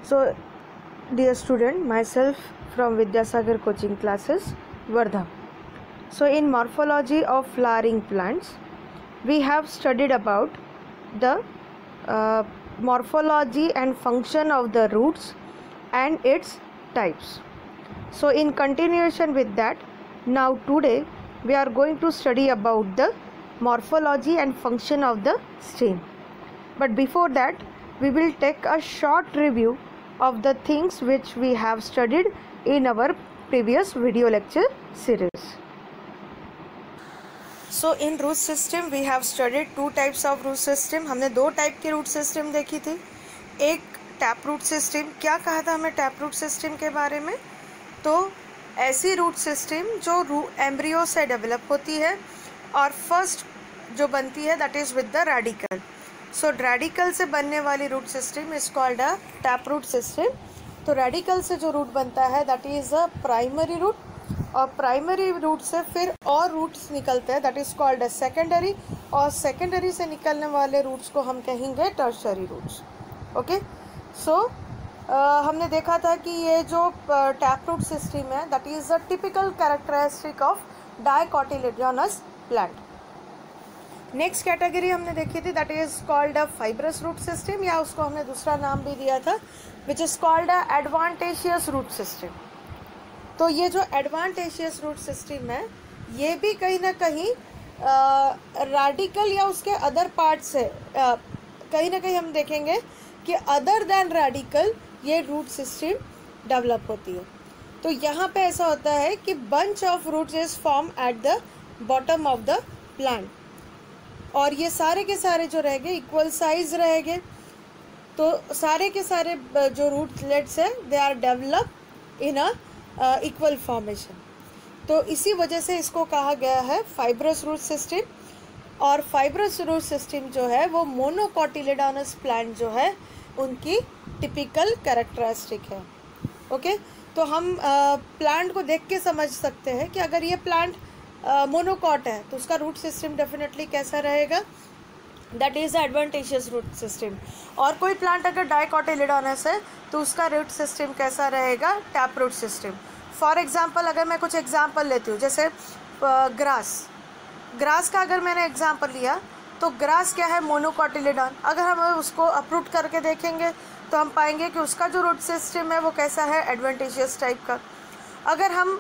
So, dear student, myself from Vidyasagar coaching classes, Wardha. So, in morphology of flowering plants, we have studied about the morphology and function of the roots and its types. So, in continuation with that, now today we are going to study about the morphology and function of the stem. But before that, we will take a short review of the things which we have studied in our previous video lecture series. So in root system we have studied two types of root system. हमने दो type के root system देखी थी. एक tap root system. क्या कहा था हमें टैप रूट सिस्टम के बारे में? तो ऐसी रूट सिस्टम जो एम्ब्रियो से डेवलप होती है और फर्स्ट जो बनती है that is with the radical. So radical से बनने वाली root system is called a tap root system. तो रेडिकल से जो रूट बनता है that is a primary root, और प्राइमरी रूट से फिर और रूट्स निकलते हैं that is called a secondary, और सेकेंडरी से निकलने वाले रूट्स को हम कहेंगे टर्शरी रूट्स. ओके. सो हमने देखा था कि ये जो टैप रूट सिस्टम है that is a typical characteristic of dicotyledonous plant. Next category हमने देखी थी that is called a fibrous root system, या उसको हमने दूसरा नाम भी दिया था which is called a adventitious root system. तो ये जो एडवांटेशियस रूट सिस्टम है ये भी कहीं ना कहीं रेडिकल या उसके अदर पार्ट से कहीं ना कहीं हम देखेंगे कि अदर दैन रेडिकल ये रूट सिस्टम डेवलप होती है. तो यहाँ पे ऐसा होता है कि bunch of roots is form at the bottom of the plant, और ये सारे के सारे जो रहेंगे इक्वल साइज रहेंगे. तो सारे के सारे जो रूटलेट्स है they are develop in a equal formation. तो इसी वजह से इसको कहा गया है फाइब्रस रूट सिस्टम. और फाइब्रस रूट सिस्टम जो है वो मोनोकोटिलेडोनस प्लांट जो है उनकी टिपिकल कैरेक्टरिस्टिक है. ओके. तो हम प्लांट को देख के समझ सकते हैं कि अगर ये प्लांट मोनोकॉट है तो उसका रूट सिस्टम डेफिनेटली कैसा रहेगा, दैट इज़ एडवांटेशियस रूट सिस्टम. और कोई प्लांट अगर डाइकोटिलेडोनस है तो उसका रूट सिस्टम कैसा रहेगा, tap root system. For example अगर मैं कुछ एग्जांपल लेती हूँ, जैसे ग्रास का अगर मैंने एग्जांपल लिया तो ग्रास क्या है, मोनोकोटिलेडोन. अगर हम उसको अपरूट करके देखेंगे तो हम पाएंगे कि उसका जो रूट सिस्टम है वो कैसा है, एडवांटेशियस टाइप का. अगर हम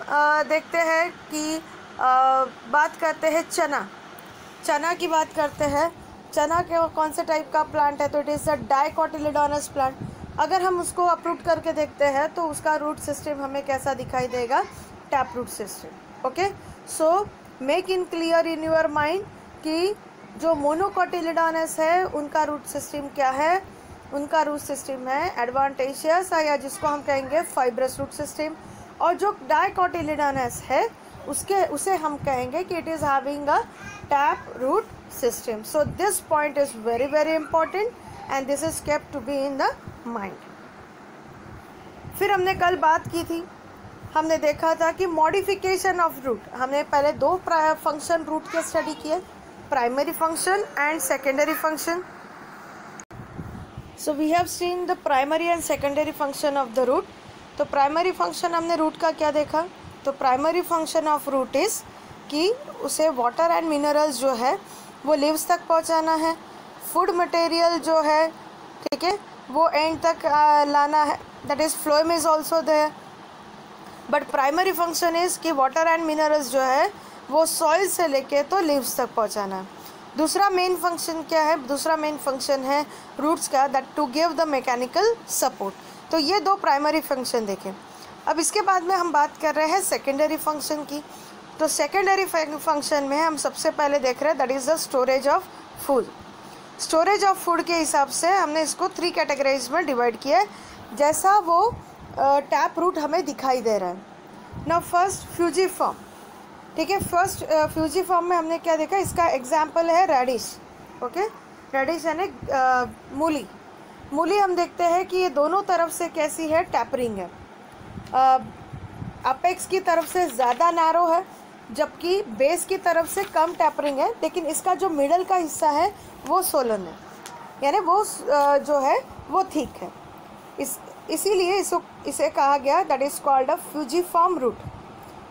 देखते हैं कि बात करते हैं चना की बात करते हैं, चना के कौन से टाइप का प्लांट है, तो it is a dicotyledonous plant. अगर हम उसको अपरूट करके देखते हैं तो उसका रूट सिस्टम हमें कैसा दिखाई देगा, tap root system. Okay. So make in clear in your mind कि जो मोनोकोटिलेडोनस है उनका रूट सिस्टम क्या है. उनका रूट सिस्टम है एडवांटेशियस, या जिसको हम कहेंगे फाइब्रस रूट सिस्टम. और जो डाइकोटिलेडोनस है उसे हम कहेंगे कि it is having a tap root system. So this point is very very important and this is kept to be in the mind. फिर हमने कल बात की थी, हमने देखा था कि मॉडिफिकेशन ऑफ रूट. हमने पहले दो फंक्शन रूट के स्टडी किए, primary function and secondary function. So we have seen the primary and secondary function of the root. तो प्राइमरी फंक्शन हमने रूट का क्या देखा, तो primary function of root is कि उसे वाटर एंड मिनरल्स जो है वो लीव्स तक पहुंचाना है. फूड मटेरियल जो है, ठीक है, वो एंड तक लाना है, that is phloem is also there. But primary function is कि वाटर एंड मिनरल्स जो है वो सॉइल से लेके तो लीव्स तक पहुंचाना है. दूसरा मेन फंक्शन क्या है, दूसरा मेन फंक्शन है रूट्स का, that to give the mechanical support. तो ये दो प्राइमरी फंक्शन देखें. अब इसके बाद में हम बात कर रहे हैं सेकेंडरी फंक्शन की. तो सेकेंडरी फंक्शन में हम सबसे पहले देख रहे हैं that is the storage of food. Storage of food के हिसाब से हमने इसको 3 कैटेगरीज में डिवाइड किया है, जैसा वो टैप रूट हमें दिखाई दे रहा है. Now first fusiform. ठीक है, फर्स्ट फ्यूजीफॉर्म में हमने क्या देखा, इसका एग्जाम्पल है रेडिश. ओके. रेडिश यानी मूली हम देखते हैं कि ये दोनों तरफ से कैसी है, टैपरिंग है. अपेक्स की तरफ से ज़्यादा नैरो है जबकि बेस की तरफ से कम टैपरिंग है, लेकिन इसका जो मिडल का हिस्सा है वो सोलन है, यानी वो जो है वो थिक है. इस इसीलिए इसे कहा गया that is called a fusiform root,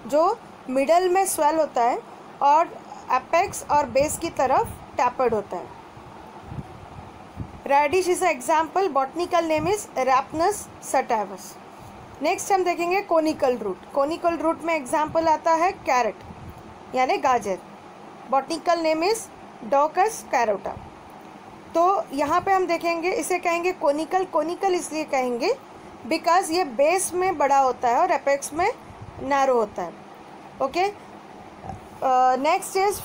जो मिडल में स्वेल होता है और एपेक्स और बेस की तरफ टैपर्ड होता है। Radish is a example, botanical name is Raphanus sativus. Next हम देखेंगे कोनिकल रूट। कोनिकल रूट में एग्जाम्पल आता है कैरेट यानी गाजर, botanical name is Daucus carota. तो यहाँ पे हम देखेंगे इसे कहेंगे कोनिकल। कोनिकल इसलिए कहेंगे बिकॉज ये बेस में बड़ा होता है और एपेक्स में नैरो होता है। Okay, next is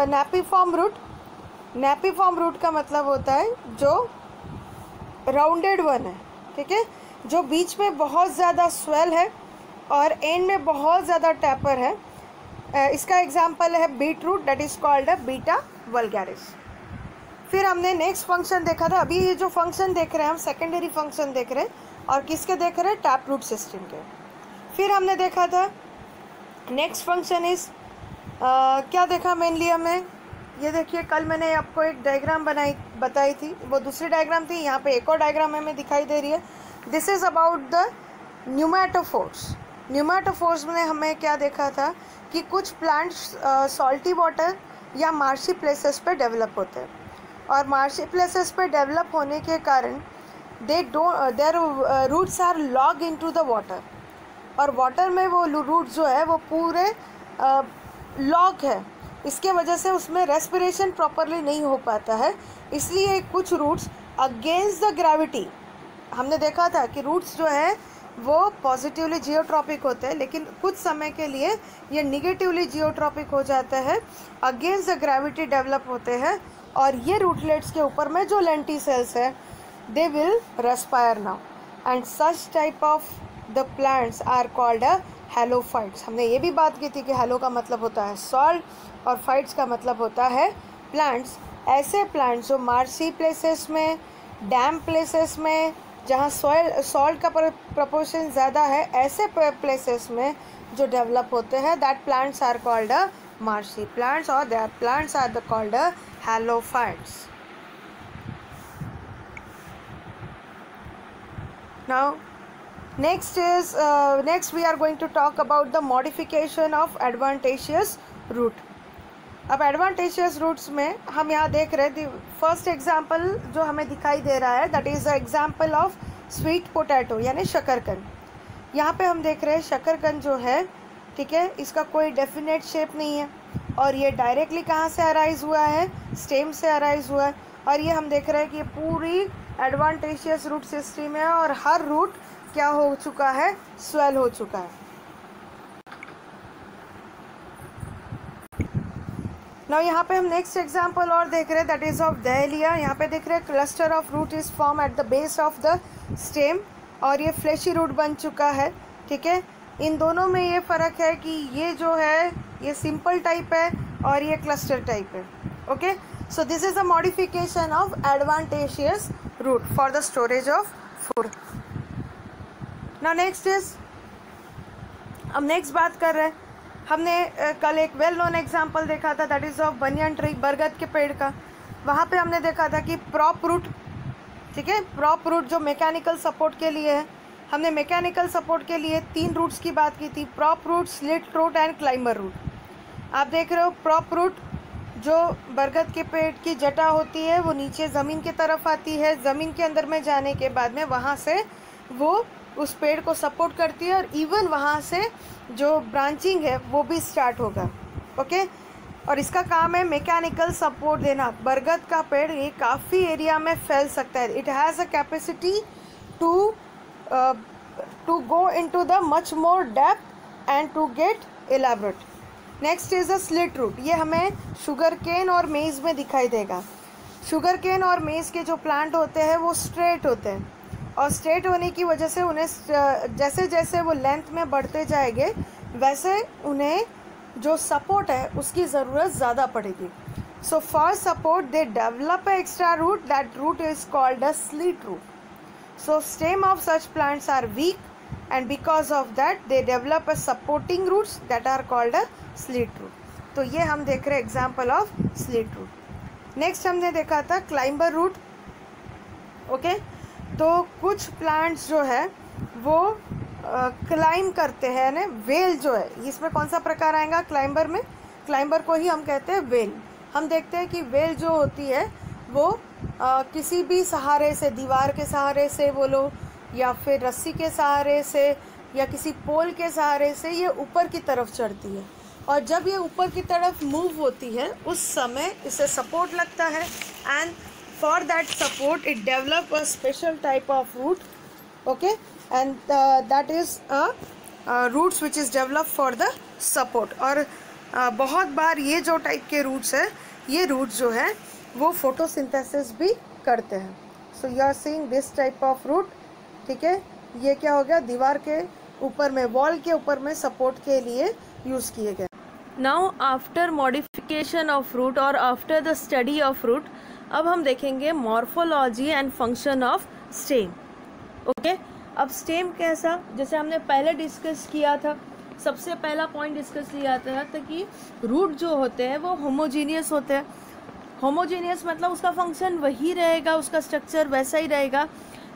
napiform root. Napiform root का मतलब होता है जो राउंडेड वन है, ठीक है, जो बीच में बहुत ज़्यादा स्वेल है और एंड में बहुत ज़्यादा टैपर है। इसका एग्जाम्पल है beet root, that is called a beta vulgaris. फिर हमने नेक्स्ट फंक्शन देखा था। अभी ये जो फंक्शन देख रहे हैं हम सेकेंडरी फंक्शन देख रहे हैं, और किसके देख रहे हैं? टैप रूट सिस्टम के। फिर हमने देखा था नेक्स्ट फंक्शन इज क्या देखा मेनली हमने, ये देखिए कल मैंने आपको एक डायग्राम बताई थी, वो दूसरी डायग्राम थी, यहाँ पे एक और डायग्राम हमें दिखाई दे रही है। This is about the pneumatophores. Pneumatophores में हमें क्या देखा था कि कुछ प्लांट्स सॉल्टी वाटर या मार्शी प्लेसेस पे डेवलप होते हैं, और मार्शी प्लेसेस पे डेवलप होने के कारण their roots are log into the water, और वाटर में वो रूट जो है वो पूरे लॉग है, इसके वजह से उसमें रेस्पिरेशन प्रॉपरली नहीं हो पाता है। इसलिए कुछ रूट्स अगेंस्ट द ग्रेविटी, हमने देखा था कि रूट्स जो है वो पॉजिटिवली जियोट्रॉपिक होते हैं, लेकिन कुछ समय के लिए ये निगेटिवली जियोट्रॉपिक हो जाता है, अगेंस्ट द ग्रेविटी डेवलप होते हैं, और ये रूटलेट्स के ऊपर में जो लेंटी सेल्स है they will respire now, and such type of the plants are called a halophytes. हमने ये भी बात की थी कि हेलो का मतलब होता है सॉल्ट और फाइट्स का मतलब होता है प्लांट्स। ऐसे प्लांट्स जो मार्शी प्लेसेस में, डैम प्लेसेस में, जहाँ सॉल्ट का प्रपोर्शन ज़्यादा है, ऐसे प्लेसेस में जो डेवलप होते हैं, that plants are called a marshy plants, और that plants are called a halophytes. Now next we are going to talk about the modification of adventitious root. अब adventitious roots में हम यहाँ देख रहे थे फर्स्ट एग्जाम्पल जो हमें दिखाई दे रहा है, that is the example of sweet potato यानी शकरकंद। यहाँ पे हम देख रहे हैं शकरकंद जो है, ठीक है, इसका कोई डेफिनेट शेप नहीं है, और ये डायरेक्टली कहाँ से अराइज हुआ है? स्टेम से अराइज हुआ है, और ये हम देख रहे हैं कि ये पूरी एडवांटेशियस रूट सिस्टम है, और हर रूट क्या हो चुका है? स्वेल हो चुका है। नाउ यहाँ पे हम नेक्स्ट एग्जांपल और देख रहे हैं, दैट इज़ ऑफ डहेलिया। यहाँ पे देख रहे हैं cluster of root is form at the base of the stem, और ये फ्लैशी रूट बन चुका है, ठीक है। इन दोनों में ये फ़र्क है कि ये जो है ये सिंपल टाइप है और ये क्लस्टर टाइप है। Okay, so this is a modification of adventitious root for the storage of food. Now next is, हम नेक्स्ट बात कर रहे हैं, हमने कल एक वेल नोन एग्जांपल देखा था, that is of banyan tree, बरगद के पेड़ का। वहाँ पे हमने देखा था कि प्रॉप रूट, ठीक है, प्रॉप रूट जो मैकेनिकल सपोर्ट के लिए है, हमने मैकेनिकल सपोर्ट के लिए 3 रूट्स की बात की थी, prop root, slit root and climber root. आप देख रहे हो प्रॉप रूट जो बरगद के पेड़ की जटा होती है वो नीचे ज़मीन की तरफ आती है, ज़मीन के अंदर में जाने के बाद में वहाँ से वो उस पेड़ को सपोर्ट करती है, और इवन वहाँ से जो ब्रांचिंग है वो भी स्टार्ट होगा। ओके, और इसका काम है मैकेनिकल सपोर्ट देना। बरगद का पेड़ ये काफ़ी एरिया में फैल सकता है, it has a capacity to go into the much more depth and to get elaborate. Next is a slit root, ये हमें शुगर केन और मेज़ में दिखाई देगा। शुगर केन और मेज़ के जो प्लांट होते हैं वो स्ट्रेट होते हैं, और स्ट्रेट होने की वजह से उन्हें जैसे जैसे वो लेंथ में बढ़ते जाएंगे वैसे उन्हें जो सपोर्ट है उसकी ज़रूरत ज़्यादा पड़ेगी। So for support they develop extra root, that root is called a slit root. So stem of such plants are weak, and because of that they develop a supporting roots that are called a slit root. तो ये हम देख रहे example of slit root. Next हमने देखा था climber root. Okay, तो कुछ प्लांट्स जो है वो क्लाइंब करते हैं ना, वेल जो है इसमें कौन सा प्रकार आएगा क्लाइंबर में, क्लाइंबर को ही हम कहते हैं वेल। हम देखते हैं कि वेल जो होती है वो किसी भी सहारे से, दीवार के सहारे से बोलो या फिर रस्सी के सहारे से या किसी पोल के सहारे से ये ऊपर की तरफ चढ़ती है, और जब ये ऊपर की तरफ मूव होती है उस समय इसे सपोर्ट लगता है, and for that support it develop a special type of root, okay, and that is roots which is develop for the support. और बहुत बार ये जो टाइप के रूट्स है, ये रूट्स जो है वो फोटोसिंथेसिस भी करते हैं। So you are seeing this type of root, ठीक है। ये क्या हो गया, दीवार के ऊपर में, वॉल के ऊपर में सपोर्ट के लिए यूज़ किए गए। Now after modification of root और after the study of root, अब हम देखेंगे morphology and function of stem, okay. अब स्टेम कैसा, जैसे हमने पहले डिस्कस किया था, सबसे पहला पॉइंट डिस्कस किया था कि रूट जो होते हैं वो होमोजीनियस होते हैं। होमोजीनियस मतलब उसका फंक्शन वही रहेगा, उसका स्ट्रक्चर वैसा ही रहेगा,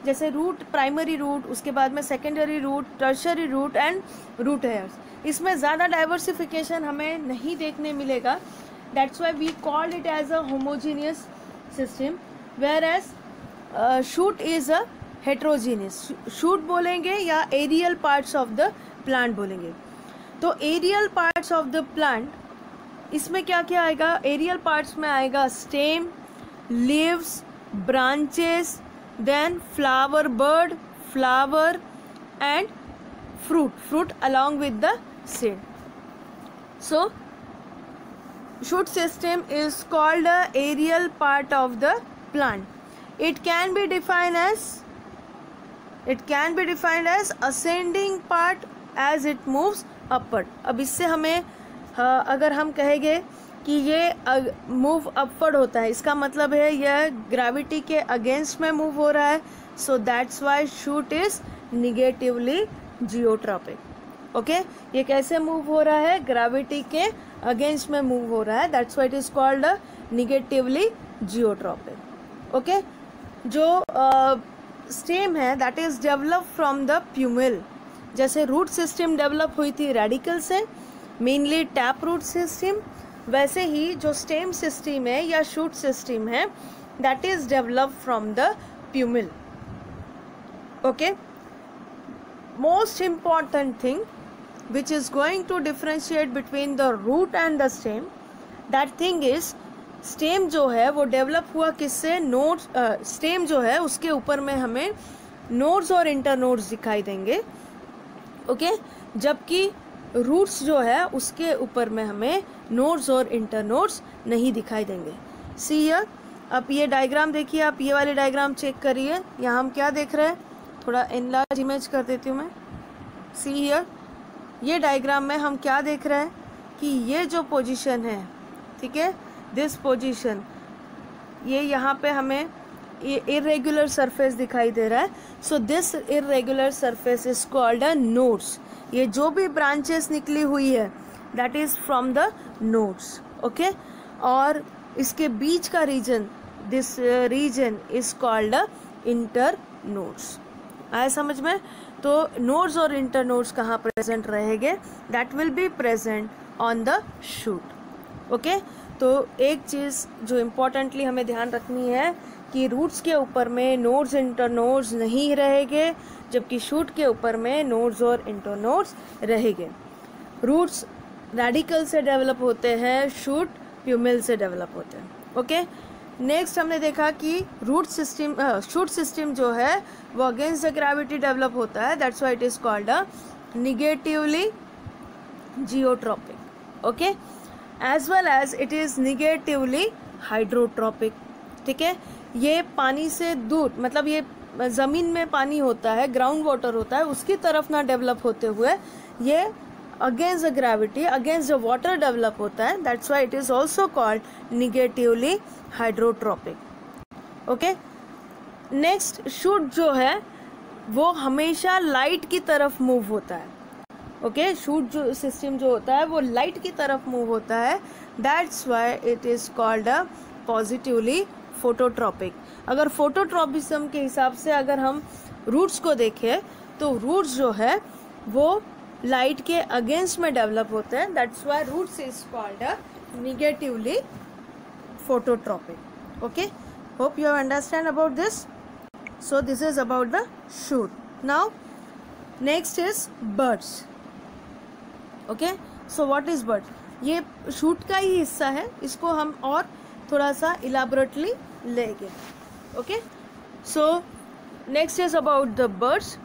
जैसे रूट, प्राइमरी रूट, उसके बाद में secondary root, tertiary root and root hairs. इसमें ज़्यादा डाइवर्सिफिकेशन हमें नहीं देखने मिलेगा, that's why we called it as a homogeneous system, whereas shoot is a heterogeneous. Shoot बोलेंगे या aerial parts of the plant बोलेंगे। तो aerial parts of the plant, इसमें क्या क्या आएगा, एरियल पार्ट्स में आएगा stem, leaves, branches, then flower bud, flower and fruit along with the seed. So shoot system is called a aerial part of the plant. It can be defined as ascending part as it moves upward. अब इससे हमें अगर हम कहेंगे कि ये move upward होता है, इसका मतलब है यह ग्रेविटी के अगेंस्ट में मूव हो रहा है, so that's why shoot is negatively geotropic, okay. ये कैसे मूव हो रहा है, ग्रेविटी के अगेंस्ट में मूव हो रहा है, that's why it is called negatively geotropic, okay. जो स्टेम है that is develop from the plumule, जैसे रूट सिस्टम डेवलप हुई थी रेडिकल से, मेनली टैप रूट सिस्टम, वैसे ही जो स्टेम सिस्टम है या शूट सिस्टम है that is develop from the plumule, okay. Most important thing which is going to differentiate between the root and the stem, that thing is stem जो है वो develop हुआ किससे, नोड्स। स्टेम जो है उसके ऊपर में हमें नोड्स और इंटरनोड्स दिखाई देंगे, ओके, जबकि रूट्स जो है उसके ऊपर में हमें नोड्स और इंटरनोड्स नहीं दिखाई देंगे। सी हियर, अब ये डायग्राम देखिए, आप ये वाले डायग्राम चेक करिए, यहाँ हम क्या देख रहे हैं, थोड़ा एनलार्ज इमेज कर देती हूँ मैं। सी हियर, ये डायग्राम में हम क्या देख रहे हैं कि ये जो पोजीशन है, ठीक है, दिस पोजीशन, ये यहाँ पे हमें इरेगुलर सरफेस दिखाई दे रहा है, so this irregular surface is called a nodes. ये जो भी ब्रांचेस निकली हुई है that is from the nodes, okay. और इसके बीच का region, this region is called internodes. आया समझ में? तो नोड्स और इंटर नोड्स कहाँ प्रेजेंट रहेंगे, that will be present on the shoot, okay. तो एक चीज़ जो इम्पोर्टेंटली हमें ध्यान रखनी है कि रूट्स के ऊपर में नोड्स इंटरनोड्स नहीं रहेंगे, जबकि शूट के ऊपर में नोड्स और इंटरनोड्स रहेंगे। रूट्स रेडिकल से डेवलप होते हैं, शूट प्यूमिल से डेवलप होते हैं, ओके। नेक्स्ट हमने देखा कि रूट सिस्टम, शूट सिस्टम जो है वो अगेंस्ट द ग्रेविटी डेवलप होता है, that's why it is called a negatively geotropic, okay, as well as it is negatively hydrotropic, ठीक है। ये पानी से दूर, मतलब ये ज़मीन में पानी होता है, ग्राउंड वाटर होता है, उसकी तरफ ना डेवलप होते हुए ये against the gravity, against the water develop होता है, that's why it is also called negatively hydrotropic, okay. Next, shoot जो है वो हमेशा लाइट की तरफ मूव होता है, ओके। शूट जो सिस्टम जो होता है वो लाइट की तरफ मूव होता है, that's why it is called a positively phototropic. अगर फोटोट्रॉपिज्म के हिसाब से अगर हम रूट्स को देखें तो रूट्स जो है वो लाइट के अगेंस्ट में डेवलप होते हैं, that's why roots is called a negatively phototropic. Okay, hope you understand about this. So this is about the shoot. Now next is birds. Okay, so what is birds? ये shoot का ही हिस्सा है, इसको हम और थोड़ा सा elaborately लेंगे. Okay, so next is about the birds.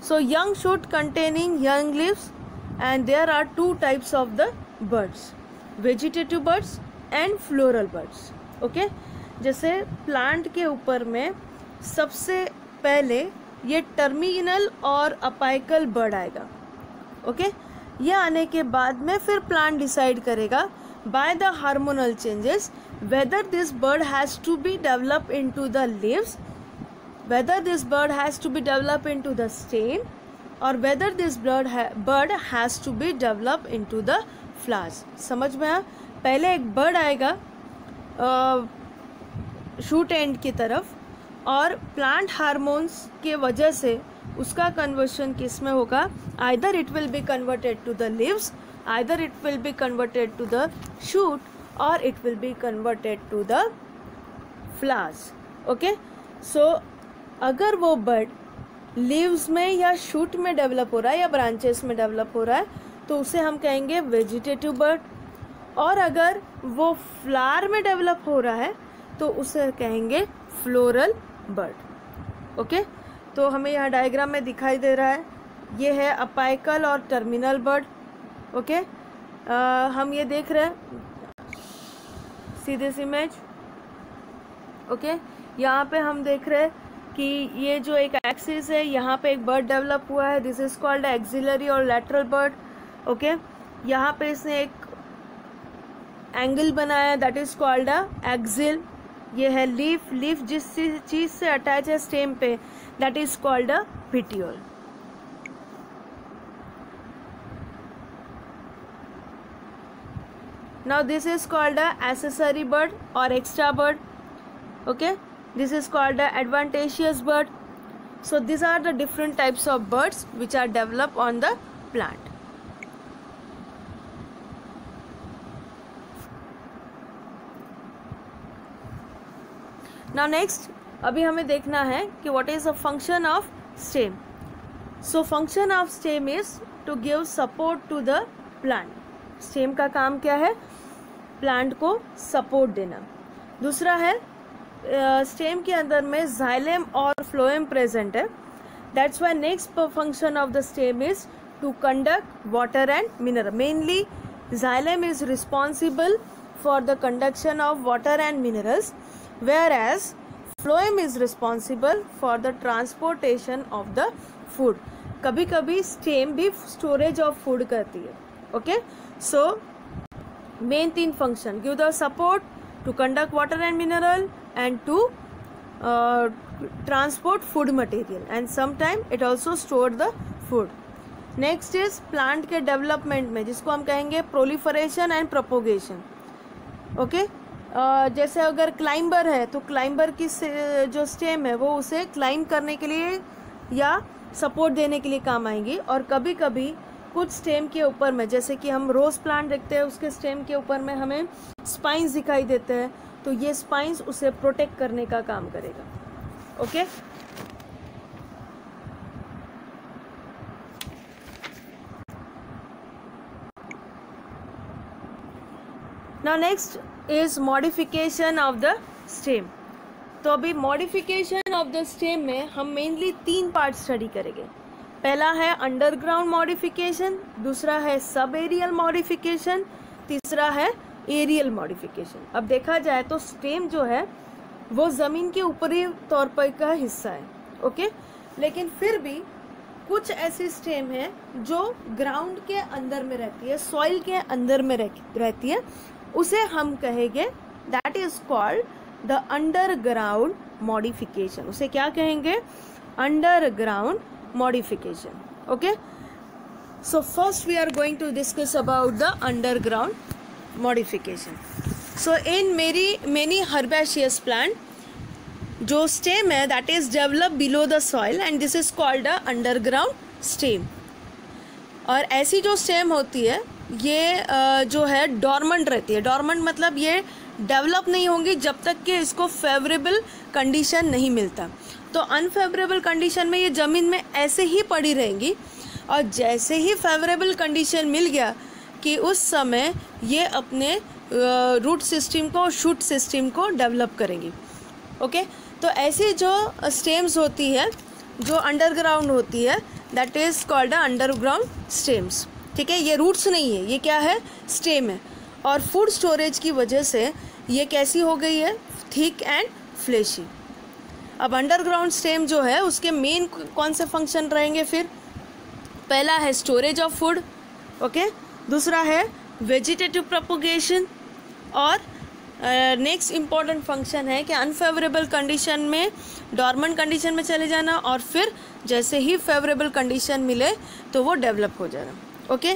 So young shoot containing young leaves, and there are two types of the birds, vegetative birds and floral birds. Okay, जैसे प्लांट के ऊपर में सबसे पहले ये टर्मिनल और अपाइकल बर्ड आएगा. Okay, ये आने के बाद में फिर प्लांट डिसाइड करेगा by the hormonal changes whether this bud has to be develop into the leaves, whether this bud has to be develop into the stem, और whether this bud has to be develop into the flowers. समझ में आया? पहले एक bird आएगा shoot and की तरफ, और प्लांट हार्मोन्स के वजह से उसका कन्वर्शन किस में होगा? Either it will be converted to the leaves, either it will be converted to the shoot, और it will be converted to the flowers. Okay, so अगर वो बर्ड लीव्स में या शूट में डेवलप हो रहा है या ब्रांचेस में डेवलप हो रहा है तो उसे हम कहेंगे वेजिटेटिव बर्ड, और अगर वो फ्लावर में डेवलप हो रहा है तो उसे कहेंगे फ्लोरल बर्ड. ओके, तो हमें यहाँ डायग्राम में दिखाई दे रहा है, ये है अपाइकल और टर्मिनल बर्ड. ओके, हम ये देख रहे हैं सी दिस इमेज. ओके, यहाँ पे हम देख रहे हैं कि ये जो एक एक्सिस है यहाँ पे एक बर्ड डेवलप हुआ है, दिस इज कॉल्ड एक्सिलरी और लैटरल बर्ड. ओके, यहाँ पे इसने एक एंगल बनाया, that is called a axil. ये है लीफ, लीफ जिस चीज से अटैच है स्टेम पे, that is called a petiole. Now this is called a accessory bud और extra bud. Okay, this is called a adventitious bud. So this are the different types of buds which are develop on the plant. Now next अभी हमें देखना है कि what is the function of stem. So function of stem is to give support to the plant. Stem का काम क्या है? Plant को सपोर्ट देना. दूसरा है स्टेम के अंदर में जाइलम और फ्लोएम प्रेजेंट है, that's why next function of the stem is to conduct water and mineral. Mainly xylem is responsible for the conduction of water and minerals, whereas phloem is responsible for the transportation of the food. कभी कभी stem भी storage of food करती है. Okay, so main 3 function, give the support, to conduct water and mineral, and to transport food material, and sometime it also store the food. Next is plant के development में जिसको हम कहेंगे proliferation and propagation. Okay, जैसे अगर climber है तो climber की जो स्टेम है वो उसे क्लाइंब करने के लिए या सपोर्ट देने के लिए काम आएंगी. और कभी कभी कुछ स्टेम के ऊपर में, जैसे कि हम रोज़ प्लांट देखते हैं, उसके स्टेम के ऊपर में हमें स्पाइंस दिखाई देते हैं, तो ये स्पाइंस उसे प्रोटेक्ट करने का काम करेगा. Okay, now next is modification of the stem. तो अभी मॉडिफिकेशन ऑफ द स्टेम में हम मेनली 3 पार्ट स्टडी करेंगे. पहला है अंडरग्राउंड मॉडिफिकेशन, दूसरा है सब एरियल मॉडिफिकेशन, तीसरा है एरियल मॉडिफिकेशन. अब देखा जाए तो स्टेम जो है वो ज़मीन के ऊपरी तौर पर का हिस्सा है. ओके, लेकिन फिर भी कुछ ऐसी स्टेम है जो ग्राउंड के अंदर में रहती है, सॉइल के अंदर में रहती है, उसे हम कहेंगे that is called the underground modification. उसे क्या कहेंगे? Underground modification. Okay, so first we are going to discuss about the underground modification. So in many herbaceous plant जो स्टेम है that is develop below the soil and this is called a underground stem. और ऐसी जो stem होती है ये जो है डॉर्मेंट रहती है। डॉर्मेंट मतलब ये डेवलप नहीं होंगी जब तक कि इसको फेवरेबल कंडीशन नहीं मिलता। तो अनफेवरेबल कंडीशन में ये ज़मीन में ऐसे ही पड़ी रहेंगी और जैसे ही फेवरेबल कंडीशन मिल गया कि उस समय ये अपने रूट सिस्टम को, शूट सिस्टम को डेवलप करेंगी। ओके, तो ऐसी जो स्टेम्स होती है जो अंडरग्राउंड होती है that is called underground stems. ठीक है, ये रूट्स नहीं है, ये क्या है, स्टेम है। और फूड स्टोरेज की वजह से ये कैसी हो गई है, थिक एंड फ्लेशी। अब अंडरग्राउंड स्टेम जो है उसके मेन कौन से फंक्शन रहेंगे फिर? पहला है स्टोरेज ऑफ फूड, ओके, दूसरा है वेजिटेटिव प्रोपगेशन, और नेक्स्ट इम्पॉर्टेंट फंक्शन है कि अनफेवरेबल कंडीशन में डॉर्मेंट कंडीशन में चले जाना और फिर जैसे ही फेवरेबल कंडीशन मिले तो वो डेवलप हो जाना। Okay,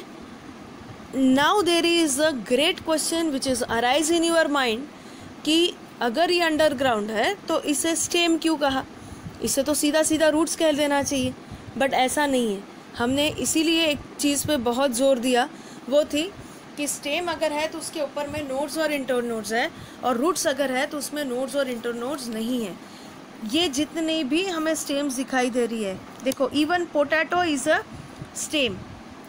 now there is a great question which is arise in your mind कि अगर ये अंडरग्राउंड है तो इसे स्टेम क्यों कहा? इसे तो सीधा सीधा रूट्स कह देना चाहिए, बट ऐसा नहीं है। हमने इसीलिए एक चीज़ पे बहुत ज़ोर दिया, वो थी कि स्टेम अगर है तो उसके ऊपर में नोड्स और इंटरनोड्स है, और रूट्स अगर है तो उसमें नोड्स और इंटरनोड्स नहीं है। ये जितने भी हमें स्टेम्स दिखाई दे रही है, देखो even potato is a stem,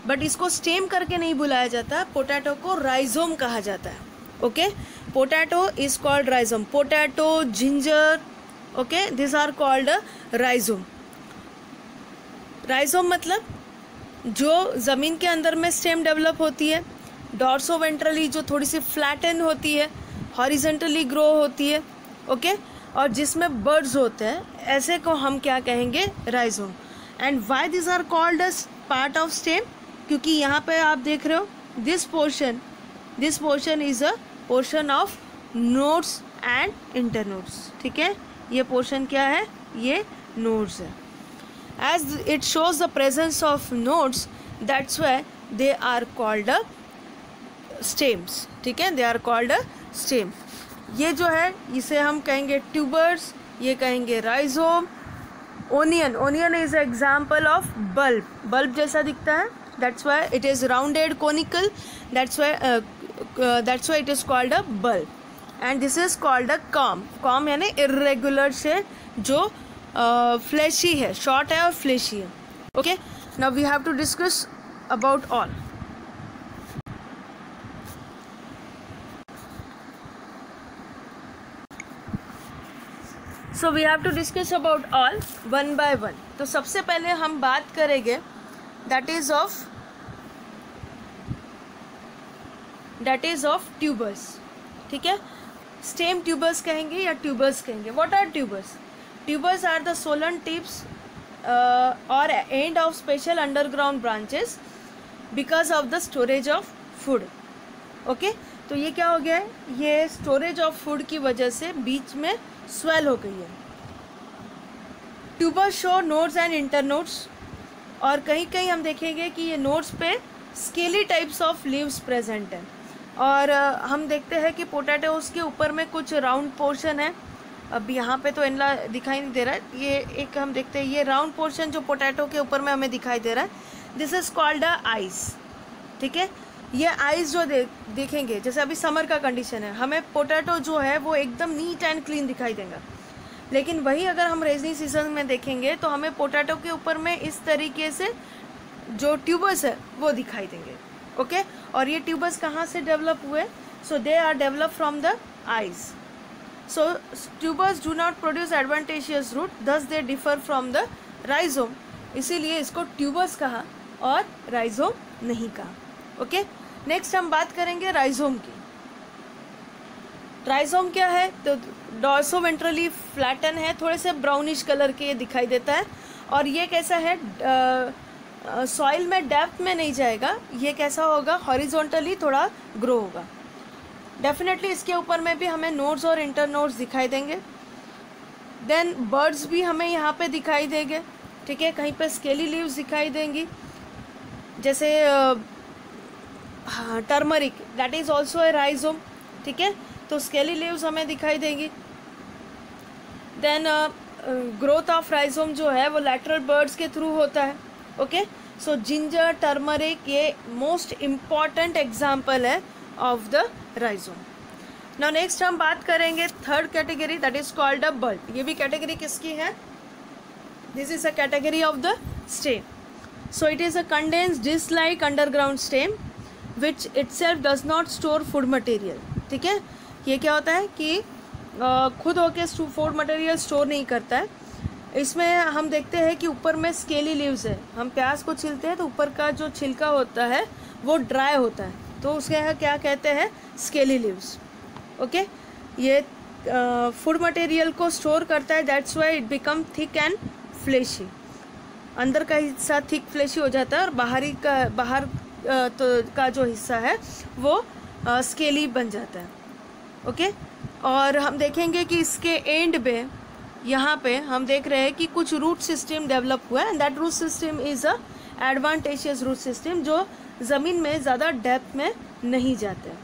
but इसको स्टेम करके नहीं बुलाया जाता, पोटैटो को राइजोम कहा जाता है। Okay, potato is called rhizome. Potato, ginger, okay, this are called rhizome. Rhizome मतलब जो ज़मीन के अंदर में स्टेम डेवलप होती है, डॉर्सोवेंट्रली जो थोड़ी सी फ्लैटन होती है, हॉरिजेंटली ग्रो होती है, ओके, और जिसमें बर्ड्स होते हैं, ऐसे को हम क्या कहेंगे, rhizome. And why this are called as part of stem? क्योंकि यहाँ पे आप देख रहे हो this portion is a portion of nodes and internodes. ठीक है, ये पोर्शन क्या है, ये नोड्स है। As it shows the presence of nodes that's why they are called a stems. ठीक है, they are called a stem. ये जो है इसे हम कहेंगे ट्यूबर्स, ये कहेंगे rhizome. Onion is example of bulb जैसा दिखता है, that's why it is rounded conical, that's why it is called a bulb. And this is called a corm यानी इर्रेगुलर शेप जो फ्लैशी है, शॉर्ट है और फ्लैशी है। Okay, now we have to discuss about all. So we have to discuss about all one by one. तो सबसे पहले हम बात करेंगे दैट इज ऑफ ट्यूबर्स। ठीक है, स्टेम ट्यूबर्स कहेंगे या ट्यूबर्स कहेंगे। What are tubers? Tubers are the swollen tips और end of special underground branches because of the storage of food. Okay, तो ये क्या हो गया है, ये स्टोरेज ऑफ फूड की वजह से बीच में स्वेल हो गई है। Tubers show nodes and internodes, और कहीं कहीं हम देखेंगे कि ये नोड्स पे scaly types of leaves present हैं। और हम देखते हैं कि पोटैटोस के ऊपर में कुछ राउंड पोर्शन है। अब यहाँ पे तो इनला दिखाई नहीं दे रहा है, ये एक हम देखते हैं ये राउंड पोर्शन जो पोटैटो के ऊपर में हमें दिखाई दे रहा है, this is called a ice. ठीक है, ये आइस जो देखेंगे, जैसे अभी समर का कंडीशन है, हमें पोटैटो जो है वो एकदम नीट एंड क्लीन दिखाई देगा। लेकिन वही अगर हम रेनी सीजन में देखेंगे तो हमें पोटैटो के ऊपर में इस तरीके से जो ट्यूबर्स है वो दिखाई देंगे। ओके, और ये ट्यूबर्स कहाँ से डेवलप हुए? So they are develop from the eyes. So tubers do not produce adventitious root, thus they differ from the rhizome, इसीलिए इसको ट्यूबर्स कहा और राइजोम नहीं कहा। ओके, नेक्स्ट हम बात करेंगे राइजोम की। राइजोम क्या है? तो डॉर्सोवेंट्रली फ्लैटन है, थोड़े से ब्राउनिश कलर के ये दिखाई देता है, और ये कैसा है, सॉइल में डेप्थ में नहीं जाएगा, ये कैसा होगा, हॉरिजॉन्टली थोड़ा ग्रो होगा। डेफिनेटली इसके ऊपर में भी हमें नोड्स और इंटरनोड्स दिखाई देंगे। देन बर्ड्स भी हमें यहाँ पे दिखाई देंगे। ठीक है, कहीं पे स्केली लीव्स दिखाई देंगी, जैसे turmeric, that is also a rhizome. ठीक है, तो स्केली लीव्स हमें दिखाई देंगी। देन ग्रोथ ऑफ राइजोम जो है वो लैटरल बर्ड्स के थ्रू होता है. ओके, सो जिंजर, टर्मरिक ये मोस्ट इम्पॉर्टेंट एग्जाम्पल है of the rhizome. Now next हम बात करेंगे third category, that is called a bulb. ये भी कैटेगरी किसकी है? This is a category of the stem. So it is a condensed disc like underground stem which itself does not store food material. ठीक है, ये क्या होता है कि खुद होके फूड मटेरियल स्टोर नहीं करता है. इसमें हम देखते हैं कि ऊपर में स्केली लीव्स है. हम प्याज को छीलते हैं तो ऊपर का जो छिलका होता है वो ड्राई होता है, तो उसके यहाँ क्या कहते हैं? Scaly leaves. ओके, ये फूड मटेरियल को स्टोर करता है, that's why it become thick and fleshy. अंदर का हिस्सा थिक फ्लेशी हो जाता है और बाहर का जो हिस्सा है वो स्केली बन जाता है. ओके, और हम देखेंगे कि इसके एंड पे यहाँ पे हम देख रहे हैं कि कुछ रूट सिस्टम डेवलप हुआ है, and that root system is a adventitious root system जो ज़मीन में ज़्यादा डेप्थ में नहीं जाते हैं.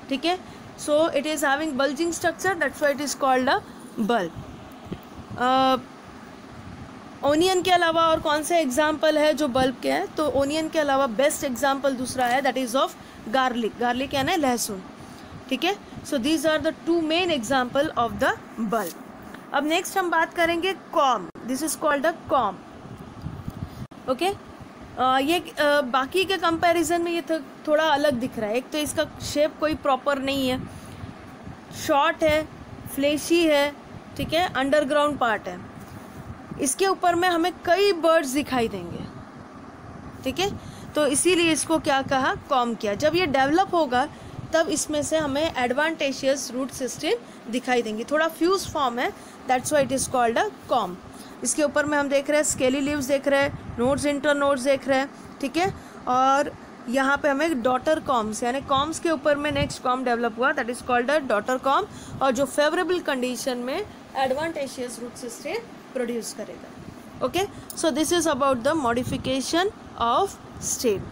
ठीक है, सो it is having bulging structure, that's why it is called a bulb. Onion के अलावा और कौन से एग्जाम्पल है जो बल्ब के हैं? तो ओनियन के अलावा बेस्ट एग्जाम्पल दूसरा है, that is of garlic. Garlic यानी लहसुन. ठीक है, so these are the two main example of the bulb. अब नेक्स्ट हम बात करेंगे corm. This is called a corm. Okay, ये बाकी के कंपैरिजन में ये थोड़ा अलग दिख रहा है. एक तो इसका शेप कोई प्रॉपर नहीं है, शॉर्ट है, फ्लेशी है. ठीक है, अंडरग्राउंड पार्ट है. इसके ऊपर में हमें कई बर्ड्स दिखाई देंगे. ठीक है, तो इसीलिए इसको क्या कहा? कॉम किया. जब ये डेवलप होगा तब इसमें से हमें एडवांटेजियस रूट सिस्टम दिखाई देंगी. थोड़ा फ्यूज फॉर्म है, that's why it is called a com. इसके ऊपर में हम देख रहे हैं स्केली लीव्स देख रहे हैं, नोड्स इंटर नोड्स देख रहे हैं. ठीक है, और यहाँ पे हमें डॉटर कॉम्स यानी कॉम्स के ऊपर में नेक्स्ट कॉम डेवलप हुआ, that is called a daughter com, और जो फेवरेबल कंडीशन में एडवांटेजियस रूट सिस्टम प्रोड्यूस करेगा. Okay, so this is about the modification of stem.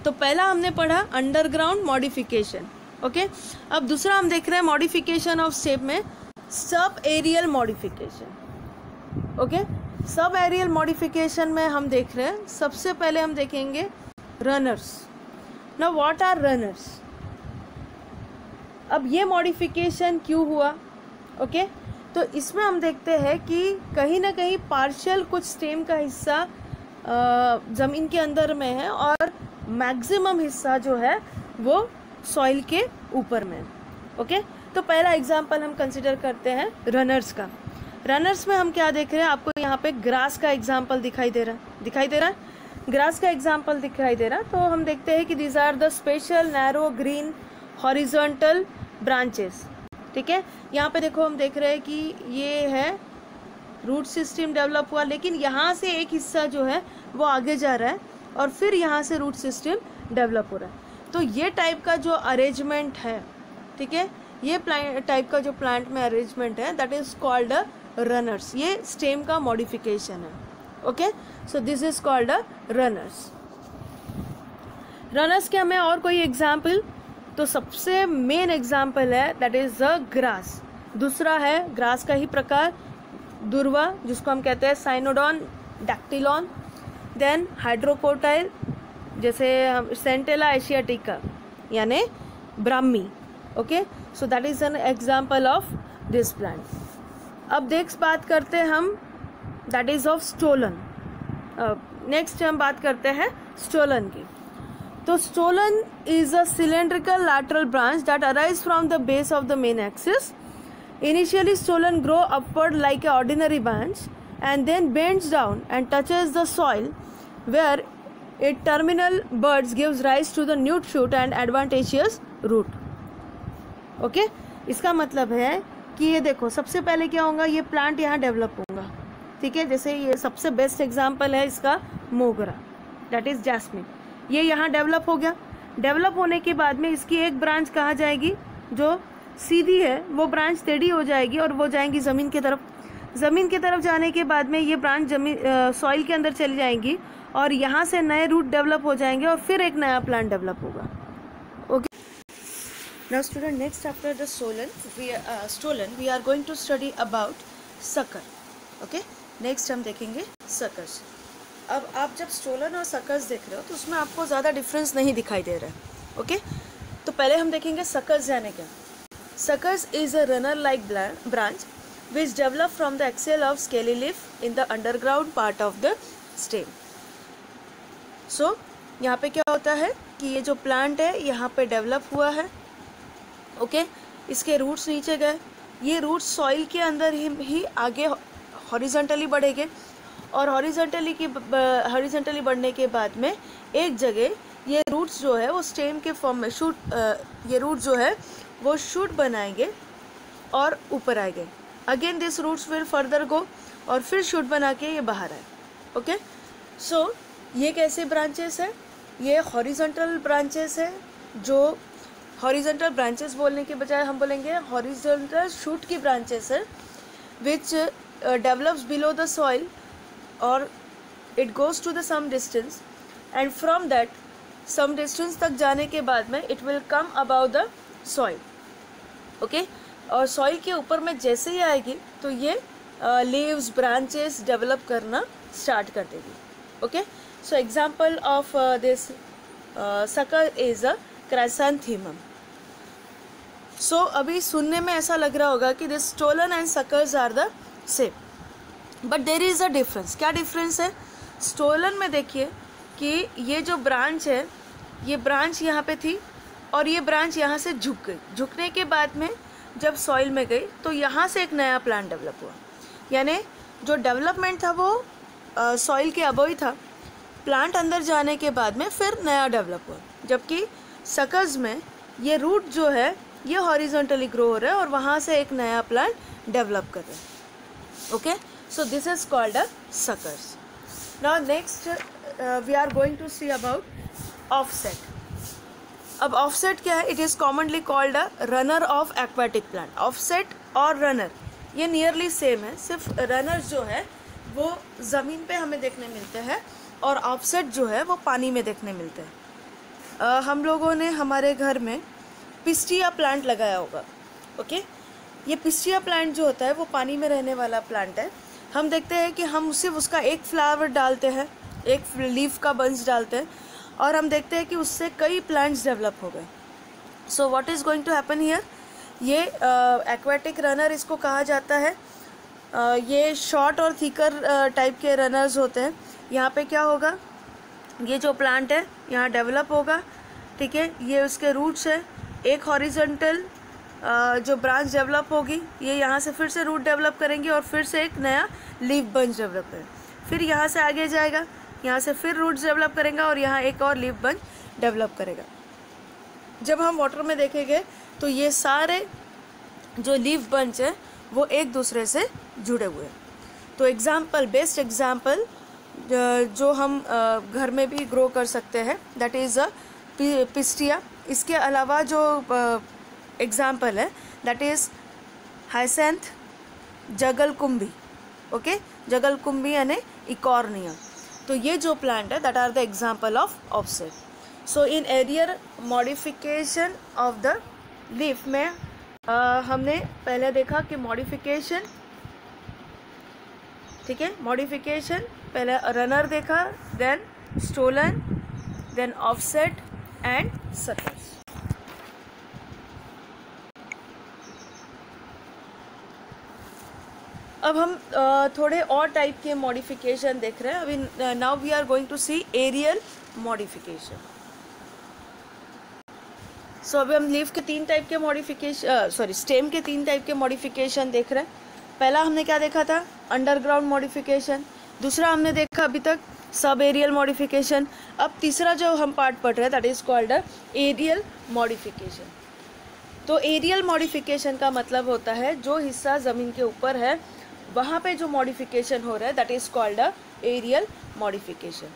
तो पहला हमने पढ़ा अंडरग्राउंड मॉडिफिकेशन. ओके, अब दूसरा हम देख रहे हैं मॉडिफिकेशन ऑफ स्टेम में subaerial modification. Okay, subaerial modification में हम देख रहे हैं, सबसे पहले हम देखेंगे runners. Now what are runners? अब ये मॉडिफिकेशन क्यों हुआ? ओके, तो इसमें हम देखते हैं कि कहीं ना कहीं पार्शियल कुछ स्टेम का हिस्सा ज़मीन के अंदर में है और मैक्सिमम हिस्सा जो है वो सॉइल के ऊपर में. ओके, तो पहला एग्जांपल हम कंसिडर करते हैं रनर्स का. रनर्स में हम क्या देख रहे हैं? आपको यहाँ पे ग्रास का एग्जांपल दिखाई दे रहा है. ग्रास का एग्जांपल दिखाई दे रहा है. तो हम देखते हैं कि these are the special narrow green horizontal branches. ठीक है, यहाँ पे देखो हम देख रहे हैं कि ये है रूट सिस्टम डेवलप हुआ, लेकिन यहाँ से एक हिस्सा जो है वो आगे जा रहा है और फिर यहाँ से रूट सिस्टम डेवलप हो रहा है. तो ये टाइप का जो अरेंजमेंट है, ठीक है, ये टाइप का जो प्लांट में अरेंजमेंट है, that is called a runners. ये स्टेम का मॉडिफिकेशन है. Okay, so this is called a runners. Runners के हमें और कोई एग्जाम्पल? तो सबसे मेन एग्जाम्पल है दैट इज द ग्रास. दूसरा है ग्रास का ही प्रकार दुर्वा, जिसको हम कहते हैं साइनोडॉन डैक्टिलॉन. देन हाइड्रोकोटाइल, जैसे हम सेंटेला एशियाटिका यानी brahmi. Okay, so that is an example of this plant. अब नेक्स्ट बात करते हैं हम, that is of stolon. Next हम बात करते हैं स्टोलन की. तो stolon is a cylindrical lateral branch that arise from the base of the main axis. Initially, stolon grow upward like an ordinary branch and then bends down and touches the soil, where its terminal buds gives rise to the new shoot and advantageous root. Okay, इसका मतलब है कि ये देखो सबसे पहले क्या होगा, ये प्लांट यहाँ डेवलप होगा. ठीक है, जैसे ये सबसे बेस्ट एग्जाम्पल है इसका मोगरा, दैट इज जैस्मिन. ये यहाँ डेवलप हो गया. डेवलप होने के बाद में इसकी एक ब्रांच कहाँ जाएगी, जो सीधी है वो ब्रांच टेढ़ी हो जाएगी और वो जाएंगी ज़मीन की तरफ. ज़मीन की तरफ जाने के बाद में ये ब्रांच सॉइल के अंदर चली जाएंगी और यहाँ से नए रूट डेवलप हो जाएंगे और फिर एक नया प्लांट डेवलप होगा. Okay, Now student, next after the stolon we are going to study about sucker. Okay, next हम देखेंगे suckers. अब आप जब स्टोलन और सकर्स देख रहे हो तो उसमें आपको ज़्यादा डिफरेंस नहीं दिखाई दे रहा है. ओके, तो पहले हम देखेंगे सकर्स यानी क्या. Suckers is a runner like branch which develop from the axil of scaly leaf in the underground part of the stem. So यहाँ पे क्या होता है कि ये जो प्लांट है यहाँ पे डेवलप हुआ है. ओके, इसके रूट्स नीचे गए, ये रूट्स सॉइल के अंदर ही आगे हॉरिजॉन्टली बढ़ेंगे और हॉरिजॉन्टली बढ़ने के बाद में एक जगह ये रूट्स जो है वो स्टेम के फॉर्म में ये रूट जो है वो शूट बनाएंगे और ऊपर आएंगे. Again this roots will further go और फिर शूट बना के ये बाहर आए. ओके, सो ये कैसे ब्रांचेस है, ये हॉरिजॉन्टल ब्रांचेस है. जो हॉरिजॉन्टल ब्रांचेस बोलने के बजाय हम बोलेंगे हॉरिजॉन्टल शूट की ब्रांचेस है which develops below the soil or it goes to the some distance and from that some distance तक जाने के बाद में it will come above the soil. okay, और soil के ऊपर में जैसे ही आएगी तो ये leaves branches develop करना start कर देगी. okay, so example of this sucker is a chrysanthemum. so अभी सुनने में ऐसा लग रहा होगा कि this stolon and suckers are the same, but there is a difference. क्या डिफरेंस है? स्टोलन में देखिए कि ये जो ब्रांच है ये ब्रांच यहाँ पे थी और ये ब्रांच यहाँ से झुक गई. झुकने के बाद में जब सॉइल में गई तो यहाँ से एक नया प्लांट डेवलप हुआ. यानी जो डेवलपमेंट था वो सॉइल के अबव ही था. प्लांट अंदर जाने के बाद में फिर नया डेवलप हुआ. जबकि सकर्स में ये रूट जो है ये हॉरिजॉन्टली ग्रो हो रहा है और वहाँ से एक नया प्लांट डेवलप कर रहा है. Okay, so this is called a suckers. Now next we are going to see about offset. अब offset क्या है? It is commonly called a runner of aquatic plant. offset और runner ये नियरली सेम है, सिर्फ runner जो है वो ज़मीन पे हमें देखने मिलते हैं और offset जो है वो पानी में देखने मिलते हैं. हम लोगों ने हमारे घर में पिस्टिया प्लांट लगाया होगा. ओके, ये पिस्टिया प्लांट जो होता है वो पानी में रहने वाला प्लांट है. हम देखते हैं कि हम सिर्फ उसका एक फ्लावर डालते हैं, एक लीफ का बंच डालते हैं और हम देखते हैं कि उससे कई प्लांट्स डेवलप हो गए. So what is going to happen here? ये एक्वेटिक रनर इसको कहा जाता है. ये शॉर्ट और थिकर टाइप के रनर्स होते हैं. यहाँ पे क्या होगा, ये जो प्लांट है यहाँ डेवलप होगा. ठीक है, ये उसके रूट्स है. एक हॉरिजॉन्टल जो ब्रांच डेवलप होगी ये यहाँ से फिर से रूट डेवलप करेंगी और फिर से एक नया लीफ बंच डेवलप करेंगे. फिर यहाँ से आगे जाएगा, यहाँ से फिर रूट्स डेवलप करेगा और यहाँ एक और लीफ बंच डेवलप करेगा. जब हम वाटर में देखेंगे तो ये सारे जो लीफ बंच है वो एक दूसरे से जुड़े हुए हैं. तो एग्जाम्पल, बेस्ट एग्जाम्पल जो हम घर में भी ग्रो कर सकते हैं दैट इज़ अ पिस्टिया. इसके अलावा जो एग्जाम्पल है दैट इज़ हाइसेंथ जगलकुंभी. ओके, जगलकुंभी यानी इकॉर्निया. तो ये जो प्लांट है that are the example of offset. So in aerial modification of the leaf में हमने पहले देखा कि मॉडिफिकेशन, ठीक है, मॉडिफिकेशन पहले रनर देखा, then stolon, then offset and suckers. अब हम थोड़े और टाइप के मॉडिफिकेशन देख रहे हैं. अभी now we are going to see aerial modification. So अभी हम लीफ के 3 टाइप के मॉडिफिकेशन, स्टेम के 3 टाइप के मॉडिफिकेशन देख रहे हैं. पहला हमने क्या देखा था? Underground modification. दूसरा हमने देखा अभी तक सब एरियल मॉडिफिकेशन. अब तीसरा जो हम पार्ट पढ़ रहे हैं that is called aerial modification. तो एरियल मॉडिफिकेशन का मतलब होता है जो हिस्सा ज़मीन के ऊपर है वहाँ पे जो मॉडिफिकेशन हो रहा है that is called aerial modification.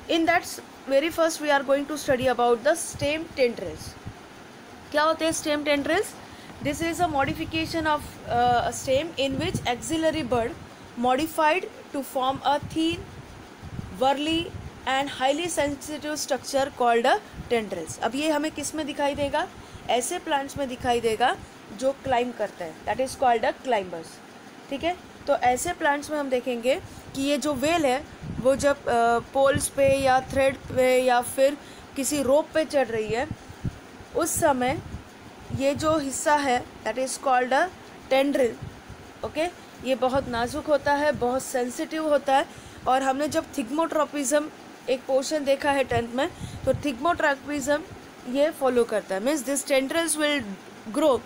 In that's very first we are going to study about the stem tendrils. क्या होते हैं stem tendrils? This is a modification of stem in which axillary bud modified to form a thin wiry and highly sensitive structure called tendrils. अब ये हमें किस में दिखाई देगा? ऐसे प्लांट्स में दिखाई देगा जो क्लाइंब करते हैं, that is called a climbers. ठीक है, तो ऐसे प्लांट्स में हम देखेंगे कि ये जो वेल है वो जब पोल्स पे या थ्रेड पे या फिर किसी रोप पे चढ़ रही है, उस समय ये जो हिस्सा है that is called a tendril. Okay, ये बहुत नाजुक होता है, बहुत सेंसिटिव होता है। और हमने जब थिग्मोट्रोपिज्म एक पोर्शन देखा है 10th में, तो थिग्मोट्रोपिज्म ये फॉलो करता है, means this tendrils will grow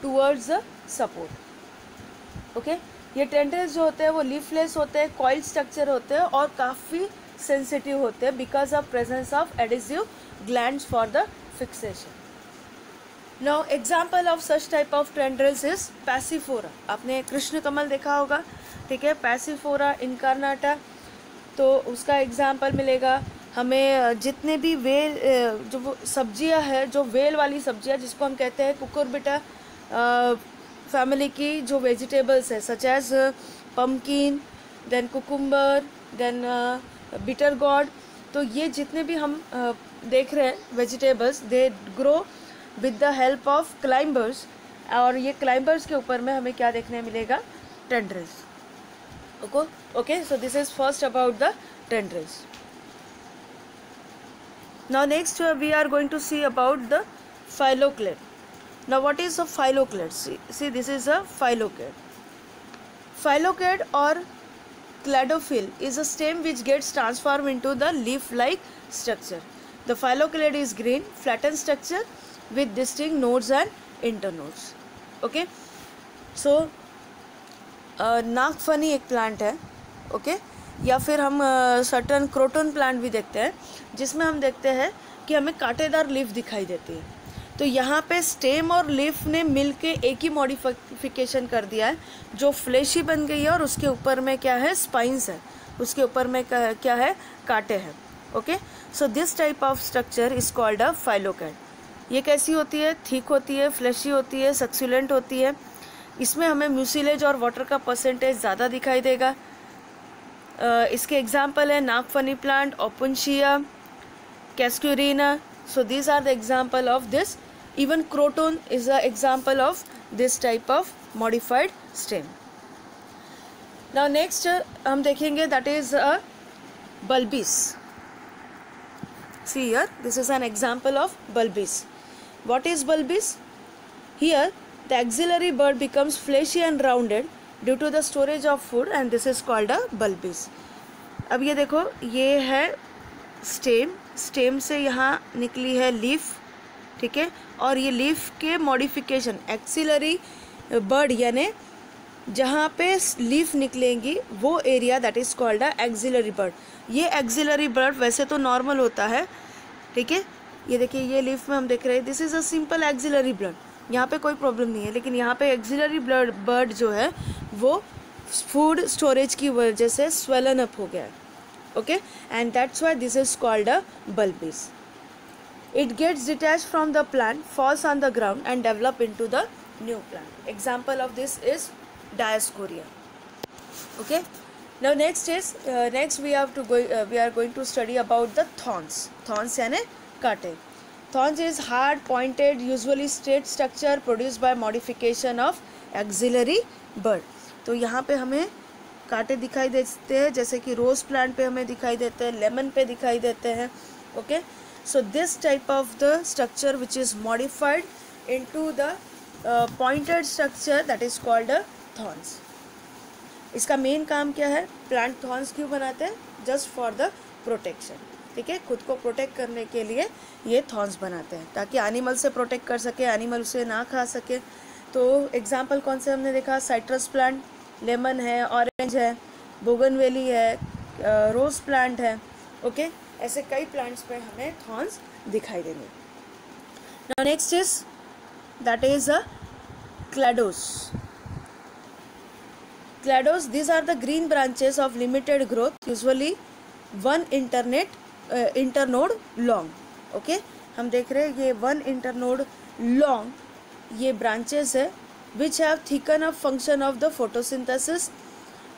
towards the support. Okay, ये टेंड्रिल्स जो होते हैं वो लीफलेस होते हैं, कॉइल स्ट्रक्चर होते हैं और काफ़ी सेंसिटिव होते हैं because of presence of adhesive glands for the fixation. Now example of such type of tendrils is Passiflora. आपने कृष्ण कमल देखा होगा, ठीक है, पैसिफोरा इनकार्नाटा, तो उसका एग्जाम्पल मिलेगा हमें। जितने भी वेल जो वो सब्जियां है, जो वेल वाली सब्जियां जिसको हम कहते हैं कुकुरबिटा फैमिली की जो वेजिटेबल्स है, such as pumpkin, then cucumber, then bitter gourd, तो ये जितने भी हम देख रहे हैं vegetables, they grow with the help of climbers. और ये क्लाइंबर्स के ऊपर में हमें क्या देखने मिलेगा, tendrils. Okay, so this is first about the tendrils. Now next we are going to see about the phylloclade. Now what is a phylloclade? See this is a phylloclade. Phylloclade or cladophil is a stem which gets transformed into the leaf-like structure. The phylloclade is green, flattened structure with distinct nodes and internodes. Okay, so नागफनी एक plant है, okay, या फिर हम certain croton plant भी देखते हैं जिसमें हम देखते हैं कि हमें कांटेदार लीफ दिखाई देती है। तो यहाँ पे स्टेम और लीफ ने मिलके एक ही मॉडिफिकेशन कर दिया है, जो फ्लेशी बन गई है और उसके ऊपर में क्या है, स्पाइंस है, उसके ऊपर में क्या है, कांटे हैं। Okay, so this type of structure is called a phylloclade. ये कैसी होती है, थिक होती है, फ्लेशी होती है, सक्यूलेंट होती है। इसमें हमें म्यूसिलेज और वाटर का परसेंटेज ज़्यादा दिखाई देगा। इसके एग्जाम्पल है नागफनी plant, Opuntia, Casuarina. So these are the example of this. Even croton is a example of this type of modified stem. Now next हम देखेंगे that is a bulbils. See here, this is an example of bulbils. What is bulbils? Here the axillary bud becomes fleshy and rounded due to the storage of food and this is called a bulbous. अब ये देखो, ये है stem से यहाँ निकली है leaf, ठीक है, और ये लीफ के मॉडिफिकेशन एक्सिलरी बर्ड यानी जहाँ पे लीफ निकलेंगी वो area that is called a axillary bud. ये एक्सिलरी बर्ड वैसे तो नॉर्मल होता है, ठीक है, ये देखिए ये लीफ में हम देख रहे हैं this is a simple axillary bud, यहाँ पे कोई प्रॉब्लम नहीं है। लेकिन यहाँ पे एक्सिलरी बर्ड जो है वो फूड स्टोरेज की वजह से स्वेलन अप हो गया है, okay, and that's why this is called a bulbils. It gets detached from the plant, falls on the ground and develop into the new plant. Example of this is Dioscorea. Okay, now next we are going to study about the thorns. Thorns यानी कांटे। Thorns is hard, pointed, usually straight structure produced by modification of axillary bud. तो यहाँ पे हमें कांटे दिखाई देते हैं, जैसे कि रोज प्लांट पे हमें दिखाई देते हैं, लेमन पे दिखाई देते हैं। Okay, so this type of the structure which is modified into the pointed structure that is called a thorns. इसका मेन काम क्या है? प्लांट थॉर्न्स क्यों बनाते हैं? जस्ट फॉर द प्रोटेक्शन, ठीक है, खुद को प्रोटेक्ट करने के लिए ये थॉर्न्स बनाते हैं ताकि एनिमल से प्रोटेक्ट कर सके, एनिमल उसे ना खा सके। तो एग्जांपल कौन से हमने देखा? साइट्रस प्लांट, लेमन है, ऑरेंज है, बोगनवेली है, रोज प्लांट है। ओके, ऐसे कई प्लांट्स पे हमें थॉर्न्स दिखाई देंगे। Now next is that is a cladodes. Clados, these are the green branches of limited growth, usually one internode long. Okay, हम देख रहे हैं ये one internode long ये branches है which have thicken up function of the photosynthesis.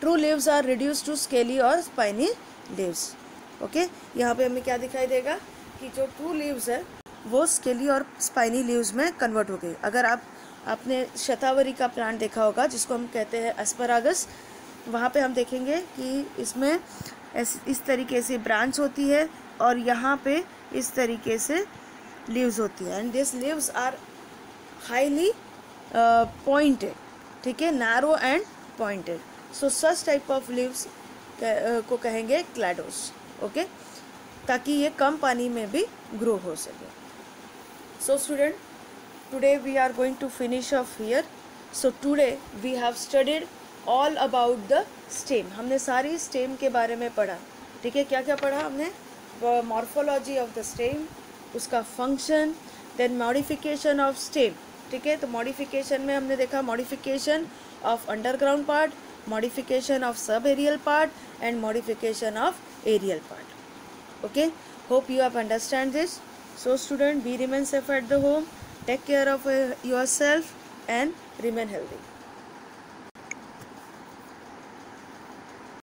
True leaves are reduced to scaly or spiny leaves. Okay, यहाँ पे हमें क्या दिखाई देगा कि जो true leaves है वो स्केली और स्पाइनी लीव्स में कन्वर्ट हो गई। अगर आपने शतावरी का प्लांट देखा होगा जिसको हम कहते हैं एस्परागस, वहाँ पे हम देखेंगे कि इसमें इस तरीके से ब्रांच होती है और यहाँ पे इस तरीके से लीव्स होती है, and this leaves are highly pointed, ठीक है, narrow and pointed. So such type of leaves को कहेंगे क्लैडोस, ओके, ताकि ये कम पानी में भी ग्रो हो सके। So student, today we are going to finish off here. So today we have studied all about the stem. हमने सारी स्टेम के बारे में पढ़ा, ठीक है। क्या क्या पढ़ा हमने? मॉर्फोलॉजी ऑफ द स्टेम, उसका function, then modification of stem, ठीक है। तो मॉडिफिकेशन में हमने देखा modification of underground part, modification of subaerial part and modification of aerial part. Okay, hope you have understand this. So student, be remain safe at the home, take care of yourself and remain healthy.